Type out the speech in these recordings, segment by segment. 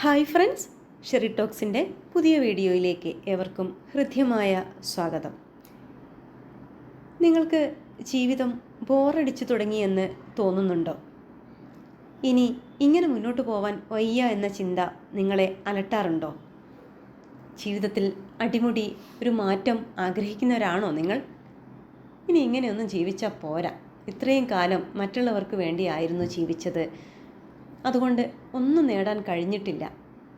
Hi friends, Sherry ടോക്സിൻ്റെ പുതിയ വീഡിയോയിലേക്ക് ഏവർക്കും ഹൃദ്യമായ സ്വാഗതം. നിങ്ങൾക്ക് ജീവിതം ബോറടിച്ചു തുടങ്ങിയെന്ന് തോന്നുന്നുണ്ടോ? ഇനി ഇങ്ങനെ മുന്നോട്ട് പോവാൻ വയ്യ എന്ന ചിന്ത നിങ്ങളെ അലട്ടാറുണ്ടോ? ജീവിതത്തിൽ അടിമുടി ഒരു മാറ്റം ആഗ്രഹിക്കുന്നവരാണോ നിങ്ങൾ? ഇനി ഇങ്ങനെയൊന്നും ജീവിച്ചാൽ പോരാ, ഇത്രയും കാലം മറ്റുള്ളവർക്ക് വേണ്ടിയായിരുന്നു ജീവിച്ചത്, അതുകൊണ്ട് ഒന്നും നേടാൻ കഴിഞ്ഞിട്ടില്ല,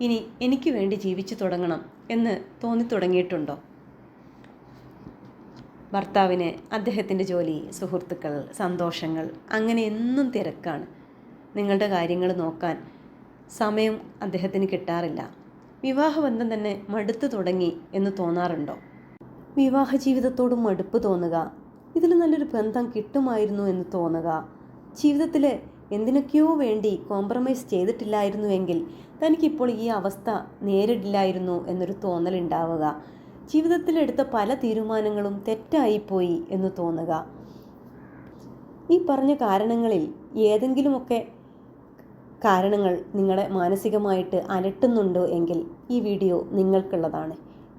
ഇനി എനിക്ക് വേണ്ടി ജീവിച്ചു തുടങ്ങണം എന്ന് തോന്നിത്തുടങ്ങിയിട്ടുണ്ടോ? ഭർത്താവിന് അദ്ദേഹത്തിൻ്റെ ജോലി, സുഹൃത്തുക്കൾ, സന്തോഷങ്ങൾ, അങ്ങനെ എന്നും തിരക്കാണ്. നിങ്ങളുടെ കാര്യങ്ങൾ നോക്കാൻ സമയം അദ്ദേഹത്തിന് കിട്ടാറില്ല. വിവാഹബന്ധം തന്നെ മടുത്തു തുടങ്ങി എന്ന് തോന്നാറുണ്ടോ? വിവാഹ ജീവിതത്തോടും മടുപ്പ് തോന്നുക, ഇതിൽ നല്ലൊരു ബന്ധം കിട്ടുമായിരുന്നു എന്ന് തോന്നുക, ജീവിതത്തിൽ എന്തിനൊക്കെയോ വേണ്ടി കോംപ്രമൈസ് ചെയ്തിട്ടില്ലായിരുന്നുവെങ്കിൽ തനിക്കിപ്പോൾ ഈ അവസ്ഥ നേരിടില്ലായിരുന്നു എന്നൊരു തോന്നലുണ്ടാവുക, ജീവിതത്തിലെടുത്ത പല തീരുമാനങ്ങളും തെറ്റായിപ്പോയി എന്ന് തോന്നുക. ഈ പറഞ്ഞ കാരണങ്ങളിൽ ഏതെങ്കിലുമൊക്കെ കാരണങ്ങൾ നിങ്ങളെ മാനസികമായിട്ട് അലട്ടുന്നുണ്ടോ എങ്കിൽ ഈ വീഡിയോ നിങ്ങൾക്കുള്ളതാണ്.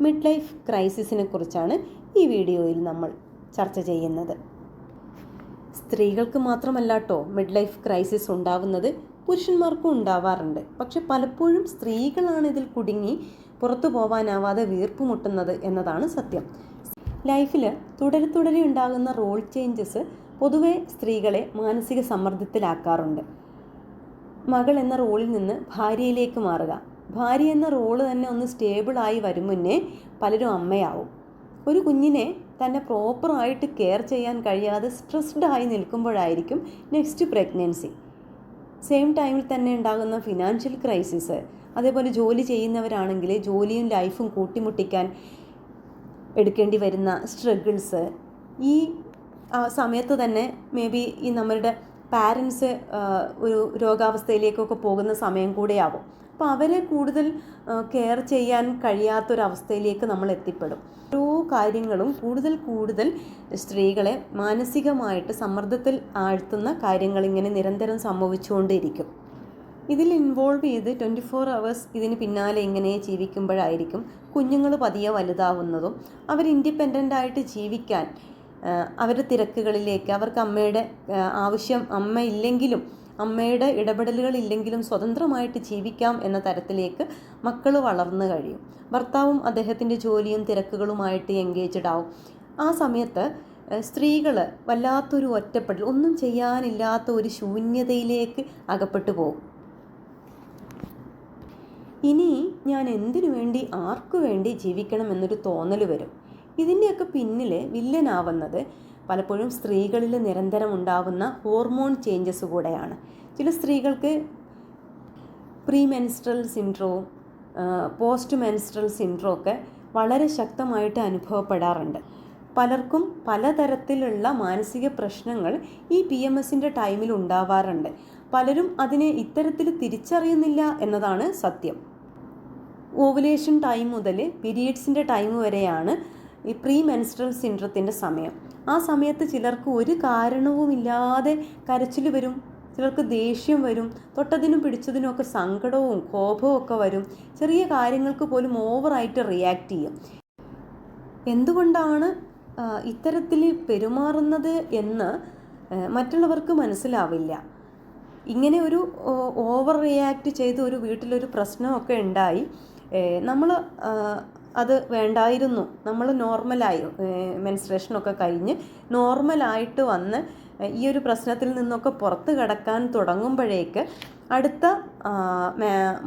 മിഡ് ലൈഫ് ക്രൈസിസിനെ കുറിച്ചാണ് ഈ വീഡിയോയിൽ നമ്മൾ ചർച്ച ചെയ്യുന്നത്. സ്ത്രീകൾക്ക് മാത്രമല്ല കേട്ടോ മിഡ് ലൈഫ് ക്രൈസിസ് ഉണ്ടാവുന്നത്, പുരുഷന്മാർക്കും ഉണ്ടാവാറുണ്ട്. പക്ഷെ പലപ്പോഴും സ്ത്രീകളാണ് ഇതിൽ കുടുങ്ങി പുറത്തു പോകാനാവാതെ വീർപ്പുമുട്ടുന്നത് എന്നതാണ് സത്യം. ലൈഫിൽ തുടരെ ഉണ്ടാകുന്ന റോൾ ചേഞ്ചസ് പൊതുവെ സ്ത്രീകളെ മാനസിക സമ്മർദ്ദത്തിലാക്കാറുണ്ട്. മകൾ എന്ന റോളിൽ നിന്ന് ഭാര്യയിലേക്ക് മാറുക, ഭാര്യ എന്ന റോള് തന്നെ ഒന്ന് സ്റ്റേബിളായി വരും മുന്നേ പലരും അമ്മയാവും. ഒരു കുഞ്ഞിനെ തന്നെ പ്രോപ്പറായിട്ട് കെയർ ചെയ്യാൻ കഴിയാതെ സ്ട്രെസ്ഡ് ആയി നിൽക്കുമ്പോഴായിരിക്കും നെക്സ്റ്റ് പ്രഗ്നൻസി. സെയിം ടൈമിൽ തന്നെ ഉണ്ടാകുന്ന ഫിനാൻഷ്യൽ ക്രൈസിസ്, അതേപോലെ ജോലി ചെയ്യുന്നവരാണെങ്കിൽ ജോലിയും ലൈഫും കൂട്ടിമുട്ടിക്കാൻ എടുക്കേണ്ടി വരുന്ന സ്ട്രഗിൾസ്, ഈ സമയത്ത് തന്നെ മേ ബി ഈ നമ്മളുടെ പാരൻസ് ഒരു രോഗാവസ്ഥയിലേക്കൊക്കെ പോകുന്ന സമയം കൂടെയാവും. അപ്പോൾ അവരെ കൂടുതൽ കെയർ ചെയ്യാൻ കഴിയാത്തൊരവസ്ഥയിലേക്ക് നമ്മൾ എത്തിപ്പെടും. ഓരോ കാര്യങ്ങളും കൂടുതൽ സ്ത്രീകളെ മാനസികമായിട്ട് സമ്മർദ്ദത്തിൽ ആഴ്ത്തുന്ന കാര്യങ്ങൾ ഇങ്ങനെ നിരന്തരം സംഭവിച്ചുകൊണ്ടിരിക്കും. ഇതിൽ ഇൻവോൾവ് ചെയ്ത് 24 hours ഇതിന് പിന്നാലെ ഇങ്ങനെ ജീവിക്കുമ്പോഴായിരിക്കും കുഞ്ഞുങ്ങൾ പതിയെ വലുതാവുന്നതും അവർ ഇൻഡിപെൻഡൻ്റായിട്ട് ജീവിക്കാൻ അവരുടെ തിരക്കുകളിലേക്ക്, അവർക്ക് അമ്മയുടെ ആവശ്യം അമ്മ ഇല്ലെങ്കിലും അമ്മയുടെ ഇടപെടലുകളില്ലെങ്കിലും സ്വതന്ത്രമായിട്ട് ജീവിക്കാം എന്ന തരത്തിലേക്ക് മക്കൾ വളർന്നു കഴിയും. ഭർത്താവും അദ്ദേഹത്തിൻ്റെ ജോലിയും തിരക്കുകളുമായിട്ട് എൻഗേജ്ഡ് ആവും. ആ സമയത്ത് സ്ത്രീകൾ വല്ലാത്തൊരു ഒറ്റപ്പെടൽ, ഒന്നും ചെയ്യാനില്ലാത്ത ഒരു ശൂന്യതയിലേക്ക് അകപ്പെട്ടു പോകും. ഇനി ഞാൻ എന്തിനു വേണ്ടി, ആർക്കു വേണ്ടി ജീവിക്കണം എന്നൊരു തോന്നൽ വരും. ഇതിൻ്റെയൊക്കെ പിന്നിൽ വില്ലനാവുന്നത് പലപ്പോഴും സ്ത്രീകളിൽ നിരന്തരം ഉണ്ടാവുന്ന ഹോർമോൺ ചേഞ്ചസ് കൂടെയാണ്. ചില സ്ത്രീകൾക്ക് pre menstrual syndrome, post menstrual syndrome ഒക്കെ വളരെ ശക്തമായിട്ട് അനുഭവപ്പെടാറുണ്ട്. പലർക്കും പലതരത്തിലുള്ള മാനസിക പ്രശ്നങ്ങൾ ഈ PMSൻ്റെ ടൈമിൽ ഉണ്ടാവാറുണ്ട്. പലരും അതിനെ ഇത്തരത്തിൽ തിരിച്ചറിയുന്നില്ല എന്നതാണ് സത്യം. ഓവുലേഷൻ ടൈം മുതൽ പീരിയഡ്സിൻ്റെ ടൈം വരെയാണ് ഈ പ്രീ മെൻസ്ട്രൽ സിൻഡ്രത്തിൻ്റെ സമയം. ആ സമയത്ത് ചിലർക്ക് ഒരു കാരണവുമില്ലാതെ കരച്ചിൽ വരും, ചിലർക്ക് ദേഷ്യം വരും, തൊട്ടതിനും പിടിച്ചതിനും ഒക്കെ സങ്കടവും കോപവും ഒക്കെ വരും. ചെറിയ കാര്യങ്ങൾക്ക് പോലും ഓവറായിട്ട് റിയാക്ട് ചെയ്യും. എന്തുകൊണ്ടാണ് ഇത്തരത്തിൽ പെരുമാറുന്നത് എന്ന് മറ്റുള്ളവർക്ക് മനസ്സിലാവില്ല. ഇങ്ങനെ ഒരു ഓവർ റിയാക്ട് ചെയ്ത് ഒരു വീട്ടിലൊരു പ്രശ്നമൊക്കെ ഉണ്ടായി, നമ്മൾ അത് വേണ്ടായിരുന്നു, നമ്മൾ നോർമലായി മെൻസ്ട്രേഷനൊക്കെ കഴിഞ്ഞ് നോർമലായിട്ട് വന്ന് ഈ ഒരു പ്രശ്നത്തിൽ നിന്നൊക്കെ പുറത്ത് കിടക്കാൻ തുടങ്ങുമ്പോഴേക്ക് അടുത്ത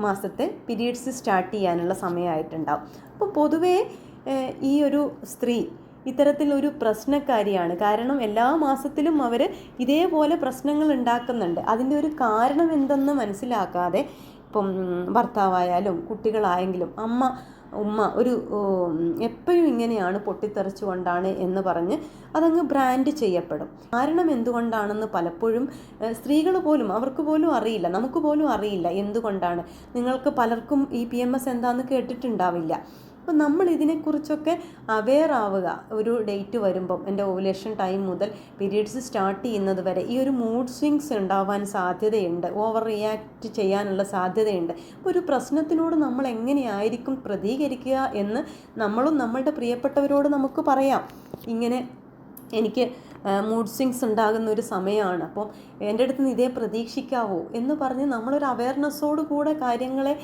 മാസത്തെ പീരിയഡ്സ് സ്റ്റാർട്ട് ചെയ്യാനുള്ള സമയമായിട്ടുണ്ടാവും. അപ്പോൾ പൊതുവേ ഈ ഒരു സ്ത്രീ ഇത്തരത്തിലൊരു പ്രശ്നക്കാരിയാണ്. കാരണം എല്ലാ മാസത്തിലും അവർ ഇതേപോലെ പ്രശ്നങ്ങൾ ഉണ്ടാക്കുന്നുണ്ട്. അതിൻ്റെ ഒരു കാരണം എന്തെന്ന് മനസ്സിലാക്കാതെ, ഇപ്പം ഭർത്താവായാലും കുട്ടികളായെങ്കിലും ഉമ്മ ഒരു എപ്പോഴും ഇങ്ങനെയാണ്, പൊട്ടിത്തെറിച്ചുകൊണ്ടാണ് എന്ന് പറഞ്ഞ് അതങ്ങ് ബ്രാൻഡ് ചെയ്യപ്പെടും. കാരണം എന്തുകൊണ്ടാണെന്ന് പലപ്പോഴും സ്ത്രീകൾ പോലും, അവർക്ക് പോലും അറിയില്ല, നമുക്ക് പോലും അറിയില്ല എന്തുകൊണ്ടാണ്. നിങ്ങൾക്ക് പലർക്കും ഈ PMS എന്താണെന്ന് കേട്ടിട്ടുണ്ടാവില്ല. അപ്പോൾ നമ്മൾ ഇതിനെക്കുറിച്ചൊക്കെ അവെയർ ആവുക. ഒരു ഡേറ്റ് വരുമ്പം എൻ്റെ ഓവുലേഷൻ ടൈം മുതൽ പീരീഡ്സ് സ്റ്റാർട്ട് ചെയ്യുന്നത് വരെ ഈ ഒരു മൂഡ് സ്വിങ്സ് ഉണ്ടാവാൻ സാധ്യതയുണ്ട്, ഓവർ റിയാക്റ്റ് ചെയ്യാനുള്ള സാധ്യതയുണ്ട്. അപ്പോൾ ഒരു പ്രശ്നത്തിനോട് നമ്മൾ എങ്ങനെയായിരിക്കും പ്രതികരിക്കുക എന്ന് നമ്മളും നമ്മളുടെ പ്രിയപ്പെട്ടവരോട് നമുക്ക് പറയാം. ഇങ്ങനെ എനിക്ക് മൂഡ് സ്വിങ്സ് ഉണ്ടാകുന്ന ഒരു സമയമാണ്, അപ്പോൾ എൻ്റെ അടുത്ത് നിന്ന് ഇതേ പ്രതീക്ഷിക്കാവോ എന്ന് പറഞ്ഞ് നമ്മളൊരു അവയർനെസ്സോട് കൂടെ കാര്യങ്ങളെ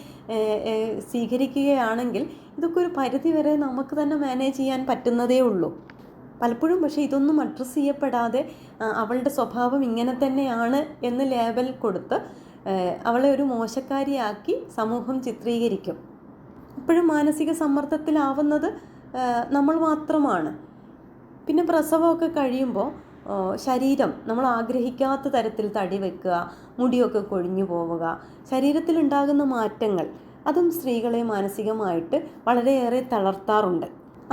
സ്വീകരിക്കുകയാണെങ്കിൽ ഇതൊക്കെ ഒരു പരിധി വരെ നമുക്ക് തന്നെ മാനേജ് ചെയ്യാൻ പറ്റുന്നതേ ഉള്ളൂ. പലപ്പോഴും പക്ഷേ ഇതൊന്നും അഡ്രസ്സ് ചെയ്യപ്പെടാതെ അവളുടെ സ്വഭാവം ഇങ്ങനെ തന്നെയാണ് എന്ന് ലേബൽ കൊടുത്ത് അവളെ ഒരു മോശക്കാരിയാക്കി സമൂഹം ചിത്രീകരിക്കും. ഇപ്പോഴും മാനസിക സമ്മർദ്ദത്തിലാവുന്നത് നമ്മൾ മാത്രമാണ്. പിന്നെ പ്രസവമൊക്കെ കഴിയുമ്പോൾ ശരീരം നമ്മൾ ആഗ്രഹിക്കാത്ത തരത്തിൽ തടി വെക്കുക, മുടിയൊക്കെ കൊഴിഞ്ഞു പോവുക, ശരീരത്തിലുണ്ടാകുന്ന മാറ്റങ്ങൾ അതും സ്ത്രീകളെ മാനസികമായിട്ട് വളരെയേറെ തളർത്താറുണ്ട്.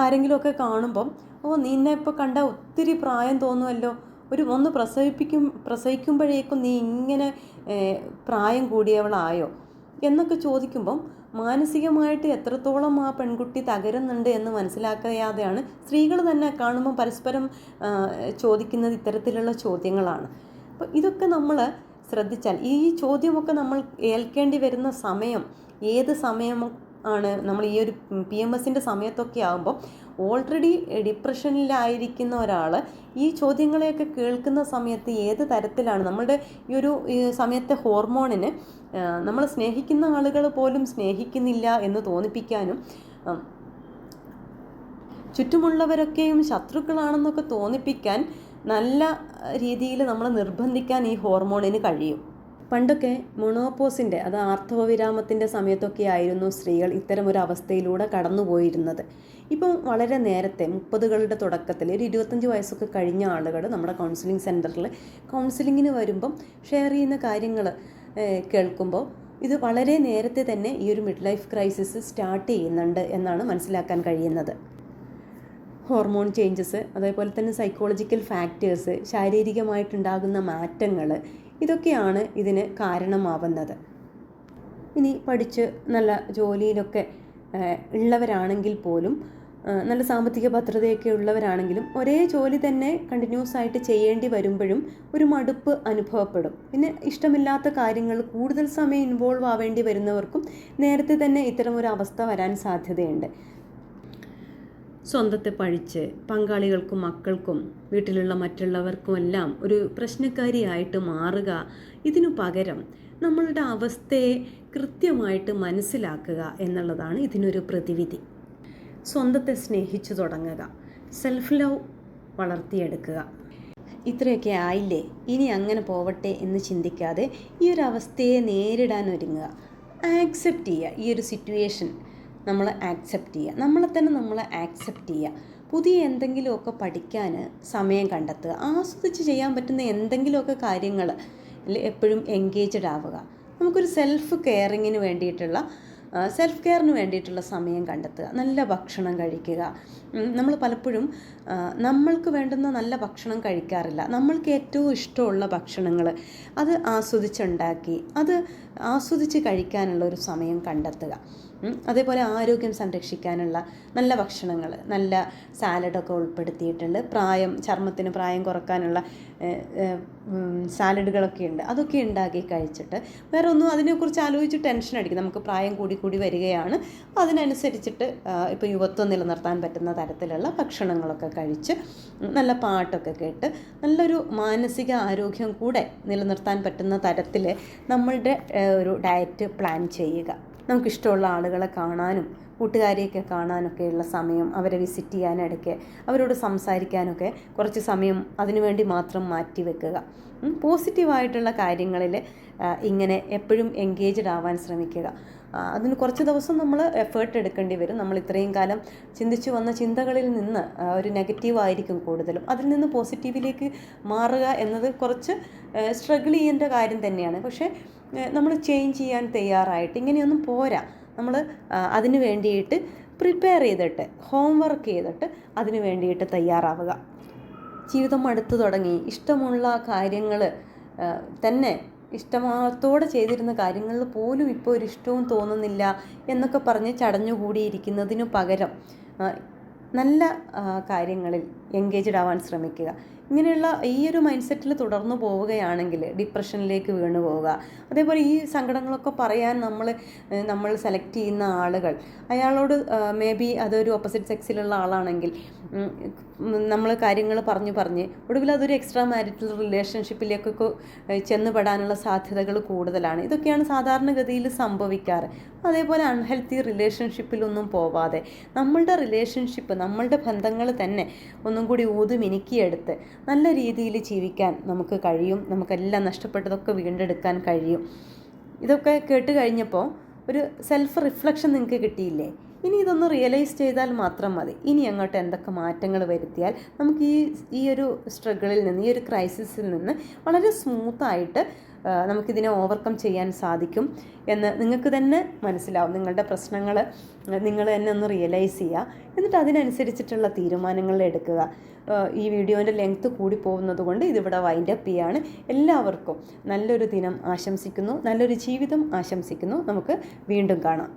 ആരെങ്കിലുമൊക്കെ കാണുമ്പം നിന്നെ ഇപ്പോൾ കണ്ടാൽ ഒത്തിരി പ്രായം തോന്നുമല്ലോ, ഒന്ന് പ്രസവിക്കുമ്പോഴേക്കും നീ ഇങ്ങനെ പ്രായം കൂടിയവളായോ എന്നൊക്കെ ചോദിക്കുമ്പം മാനസികമായിട്ട് എത്രത്തോളം ആ പെൺകുട്ടി തകരുന്നുണ്ട് എന്ന് മനസ്സിലാക്കാതെയാണ് സ്ത്രീകൾ തന്നെ കാണുമ്പോൾ പരസ്പരം ചോദിക്കുന്നത് ഇത്തരത്തിലുള്ള ചോദ്യങ്ങളാണ്. അപ്പോൾ ഇതൊക്കെ നമ്മൾ ശ്രദ്ധിച്ചാൽ ഈ ചോദ്യമൊക്കെ നമ്മൾ ഏൽക്കേണ്ടി വരുന്ന സമയം ഏത് സമയം ആണ്, നമ്മൾ ഈ ഒരു PMSൻ്റെ സമയത്തൊക്കെ ആകുമ്പോൾ ഓൾറെഡി ഡിപ്രഷനിലായിരിക്കുന്ന ഒരാൾ ഈ ചോദ്യങ്ങളെയൊക്കെ കേൾക്കുന്ന സമയത്ത് ഏത് തരത്തിലാണ് നമ്മളുടെ ഈ സമയത്തെ ഹോർമോണിന് നമ്മൾ സ്നേഹിക്കുന്ന ആളുകൾ പോലും സ്നേഹിക്കുന്നില്ല എന്ന് തോന്നിപ്പിക്കാനും ചുറ്റുമുള്ളവരൊക്കെയും ശത്രുക്കളാണെന്നൊക്കെ തോന്നിപ്പിക്കാൻ നല്ല രീതിയിൽ നമ്മൾ നിർബന്ധിക്കാൻ ഈ ഹോർമോണിന് കഴിയും. പണ്ടൊക്കെ മൊണോപോസിൻ്റെ അത് ആർത്തവവിരാമത്തിൻ്റെ സമയത്തൊക്കെ ആയിരുന്നു സ്ത്രീകൾ ഇത്തരം ഒരു അവസ്ഥയിലൂടെ കടന്നുപോയിരുന്നത്. ഇപ്പം വളരെ നേരത്തെ 30കളുടെ തുടക്കത്തിൽ ഒരു 25 വയസ്സൊക്കെ കഴിഞ്ഞ ആളുകൾ നമ്മുടെ കൗൺസിലിംഗ് സെൻറ്ററിൽ കൗൺസിലിങ്ങിന് വരുമ്പം ഷെയർ ചെയ്യുന്ന കാര്യങ്ങൾ കേൾക്കുമ്പോൾ ഇത് വളരെ നേരത്തെ തന്നെ ഈ ഒരു മിഡ് ലൈഫ് ക്രൈസിസ് സ്റ്റാർട്ട് ചെയ്യുന്നുണ്ട് എന്നാണ് മനസ്സിലാക്കാൻ കഴിയുന്നത്. ഹോർമോൺ ചേഞ്ചസ്, അതേപോലെ തന്നെ സൈക്കോളജിക്കൽ ഫാക്ടേഴ്സ്, ശാരീരികമായിട്ടുണ്ടാകുന്ന മാറ്റങ്ങൾ, ഇതൊക്കെയാണ് ഇതിന് കാരണമാവുന്നത്. ഇനി പഠിച്ച് നല്ല ജോലിയിലൊക്കെ ഉള്ളവരാണെങ്കിൽ പോലും, നല്ല സാമ്പത്തിക ഭദ്രതയൊക്കെ ഉള്ളവരാണെങ്കിലും ഒരേ ജോലി തന്നെ കണ്ടിന്യൂസ് ആയിട്ട് ചെയ്യേണ്ടി വരുമ്പോഴും ഒരു മടുപ്പ് അനുഭവപ്പെടും. പിന്നെ ഇഷ്ടമില്ലാത്ത കാര്യങ്ങൾ കൂടുതൽ സമയം ഇൻവോൾവ് ആവേണ്ടി വരുന്നവർക്കും നേരത്തെ തന്നെ ഇത്തരം ഒരു അവസ്ഥ വരാൻ സാധ്യതയുണ്ട്. സ്വന്തത്തെ പഴിച്ച് പങ്കാളികൾക്കും മക്കൾക്കും വീട്ടിലുള്ള മറ്റുള്ളവർക്കുമെല്ലാം ഒരു പ്രശ്നക്കാരിയായിട്ട് മാറുക, ഇതിനു പകരം നമ്മളുടെ അവസ്ഥയെ കൃത്യമായിട്ട് മനസ്സിലാക്കുക എന്നുള്ളതാണ് ഇതിനൊരു പ്രതിവിധി. സ്വന്തത്തെ സ്നേഹിച്ചു തുടങ്ങുക, സെൽഫ് ലവ് വളർത്തിയെടുക്കുക. ഇത്രയൊക്കെ ആയില്ലേ, ഇനി അങ്ങനെ പോവട്ടെ എന്ന് ചിന്തിക്കാതെ ഈ ഒരു അവസ്ഥയെ നേരിടാൻ ഒരുങ്ങുക. ആക്സെപ്റ്റ് ചെയ്യുക, ഈ ഒരു സിറ്റുവേഷൻ നമ്മൾ ആക്സെപ്റ്റ് ചെയ്യുക, നമ്മളെ തന്നെ നമ്മൾ ആക്സെപ്റ്റ് ചെയ്യുക. പുതിയ എന്തെങ്കിലുമൊക്കെ പഠിക്കാൻ സമയം കണ്ടെത്തുക, ആസ്വദിച്ച് ചെയ്യാൻ പറ്റുന്ന എന്തെങ്കിലുമൊക്കെ കാര്യങ്ങൾ എപ്പോഴും എൻഗേജ്ഡ് ആവുക. നമുക്കൊരു സെൽഫ് കെയറിങ്ങിന് വേണ്ടിയിട്ടുള്ള സമയം കണ്ടെത്തുക, നല്ല ഭക്ഷണം കഴിക്കുക. നമ്മൾ പലപ്പോഴും നമ്മൾക്ക് വേണ്ടുന്ന നല്ല ഭക്ഷണം കഴിക്കാറില്ല. നമ്മൾക്ക് ഏറ്റവും ഇഷ്ടമുള്ള ഭക്ഷണങ്ങൾ അത് ആസ്വദിച്ചുണ്ടാക്കി അത് ആസ്വദിച്ച് കഴിക്കാനുള്ള ഒരു സമയം കണ്ടെത്തുക. അതേപോലെ ആരോഗ്യം സംരക്ഷിക്കാനുള്ള നല്ല ഭക്ഷണങ്ങൾ, നല്ല സാലഡൊക്കെ ഉൾപ്പെടുത്തിയിട്ടുണ്ട്. ചർമ്മത്തിന് പ്രായം കുറക്കാനുള്ള സാലഡുകളൊക്കെ ഉണ്ട്, അതൊക്കെ ഉണ്ടാക്കി കഴിച്ചിട്ട് വേറെ ഒന്നും അതിനെക്കുറിച്ച് ആലോചിച്ച് ടെൻഷൻ അടിക്കും. നമുക്ക് പ്രായം കൂടി വരികയാണ്, അപ്പോൾ അതിനനുസരിച്ചിട്ട് ഇപ്പോൾ യുവത്വം നിലനിർത്താൻ പറ്റുന്ന തരത്തിലുള്ള ഭക്ഷണങ്ങളൊക്കെ കഴിച്ച് നല്ല പാട്ടൊക്കെ കേട്ട് നല്ലൊരു മാനസിക ആരോഗ്യം കൂടെ നിലനിർത്താൻ പറ്റുന്ന തരത്തിൽ നമ്മളുടെ ഒരു ഡയറ്റ് പ്ലാൻ ചെയ്യുക. നമുക്കിഷ്ടമുള്ള ആളുകളെ കാണാനും കൂട്ടുകാരെയൊക്കെ കാണാനൊക്കെയുള്ള സമയം, അവരെ വിസിറ്റ് ചെയ്യാനിടയ്ക്ക് അവരോട് സംസാരിക്കാനൊക്കെ കുറച്ച് സമയം അതിനുവേണ്ടി മാത്രം മാറ്റി വെക്കുക. പോസിറ്റീവായിട്ടുള്ള കാര്യങ്ങളിൽ ഇങ്ങനെ എപ്പോഴും എൻഗേജ്ഡ് ആവാൻ ശ്രമിക്കുക. അതിന് കുറച്ച് ദിവസം നമ്മൾ എഫേർട്ട് എടുക്കേണ്ടി വരും. നമ്മൾ ഇത്രയും കാലം ചിന്തിച്ചു വന്ന ചിന്തകളിൽ നിന്ന് ഒരു നെഗറ്റീവായിരിക്കും കൂടുതലും. അതിൽ നിന്ന് പോസിറ്റീവിലേക്ക് മാറുക എന്നത് കുറച്ച് സ്ട്രഗിൾ ചെയ്യേണ്ട കാര്യം തന്നെയാണ്. പക്ഷേ നമ്മൾ ചേഞ്ച് ചെയ്യാൻ തയ്യാറായിട്ട് ഇങ്ങനെയൊന്നും പോരാ. നമ്മൾ അതിന് വേണ്ടിയിട്ട് പ്രിപ്പയർ ചെയ്തിട്ട് ഹോംവർക്ക് ചെയ്തിട്ട് അതിന് വേണ്ടിയിട്ട് തയ്യാറാവുക. ജീവിതം അടുത്തു തുടങ്ങി ഇഷ്ടമുള്ള കാര്യങ്ങൾ തന്നെ ഇഷ്ടത്തോടെ ചെയ്തിരുന്ന കാര്യങ്ങളിൽ പോലും ഇപ്പോൾ ഒരു ഇഷ്ടവും തോന്നുന്നില്ല എന്നൊക്കെ പറഞ്ഞ് ചടഞ്ഞുകൂടിയിരിക്കുന്നതിനു പകരം നല്ല കാര്യങ്ങളിൽ എൻഗേജ്ഡ് ആവാൻ ശ്രമിക്കുക. ഇങ്ങനെയുള്ള ഈ ഒരു മൈൻഡ് സെറ്റിൽ തുടർന്നു പോവുകയാണെങ്കിൽ ഡിപ്രഷനിലേക്ക് വീണു പോവുക. അതേപോലെ ഈ സങ്കടങ്ങളൊക്കെ പറയാൻ നമ്മൾ സെലക്ട് ചെയ്യുന്ന ആളുകൾ, അയാളോട് മേ ബി അതൊരു ഓപ്പോസിറ്റ് സെക്സിലുള്ള ആളാണെങ്കിൽ നമ്മൾ കാര്യങ്ങൾ പറഞ്ഞ് ഒടുവിൽ അതൊരു എക്സ്ട്രാ മാരിറ്റൽ റിലേഷൻഷിപ്പിലേക്കൊക്കെ ചെന്നുപെടാനുള്ള സാധ്യതകൾ കൂടുതലാണ്. ഇതൊക്കെയാണ് സാധാരണഗതിയിൽ സംഭവിക്കാറ്. അതേപോലെ അൺഹെൽത്തി റിലേഷൻഷിപ്പിലൊന്നും പോവാതെ നമ്മളുടെ റിലേഷൻഷിപ്പ്, നമ്മളുടെ ബന്ധങ്ങൾ തന്നെ ഒന്നും കൂടി ഊതുമിനുക്കിയെടുത്ത് നല്ല രീതിയിൽ ജീവിക്കാൻ നമുക്ക് കഴിയും. നമുക്കെല്ലാം നഷ്ടപ്പെട്ടതൊക്കെ വീണ്ടെടുക്കാൻ കഴിയും. ഇതൊക്കെ കേട്ട് കഴിഞ്ഞപ്പോൾ ഒരു സെൽഫ് റിഫ്ലക്ഷൻ നിങ്ങൾക്ക് കിട്ടിയില്ലേ? ഇനി ഇതൊന്ന് റിയലൈസ് ചെയ്താൽ മാത്രം മതി. ഇനി അങ്ങോട്ട് എന്തൊക്കെ മാറ്റങ്ങൾ വരുത്തിയാൽ നമുക്ക് ഈ ഒരു സ്ട്രഗിളിൽ നിന്ന്, ഈ ഒരു ക്രൈസിസിൽ നിന്ന് വളരെ സ്മൂത്തായിട്ട് നമുക്കിതിനെ ഓവർകം ചെയ്യാൻ സാധിക്കും എന്ന് നിങ്ങൾക്ക് തന്നെ മനസ്സിലാവും. നിങ്ങളുടെ പ്രശ്നങ്ങൾ നിങ്ങൾ തന്നെ ഒന്ന് റിയലൈസ് ചെയ്യുക. എന്നിട്ട് അതിനനുസരിച്ചിട്ടുള്ള തീരുമാനങ്ങൾ എടുക്കുക. ഈ വീഡിയോൻ്റെ ലെങ്ത്ത് കൂടി പോകുന്നത് കൊണ്ട് ഇതിവിടെ വൈൻഡപ്പ് ചെയ്യാണ്. എല്ലാവർക്കും നല്ലൊരു ദിനം ആശംസിക്കുന്നു, നല്ലൊരു ജീവിതം ആശംസിക്കുന്നു. നമുക്ക് വീണ്ടും കാണാം.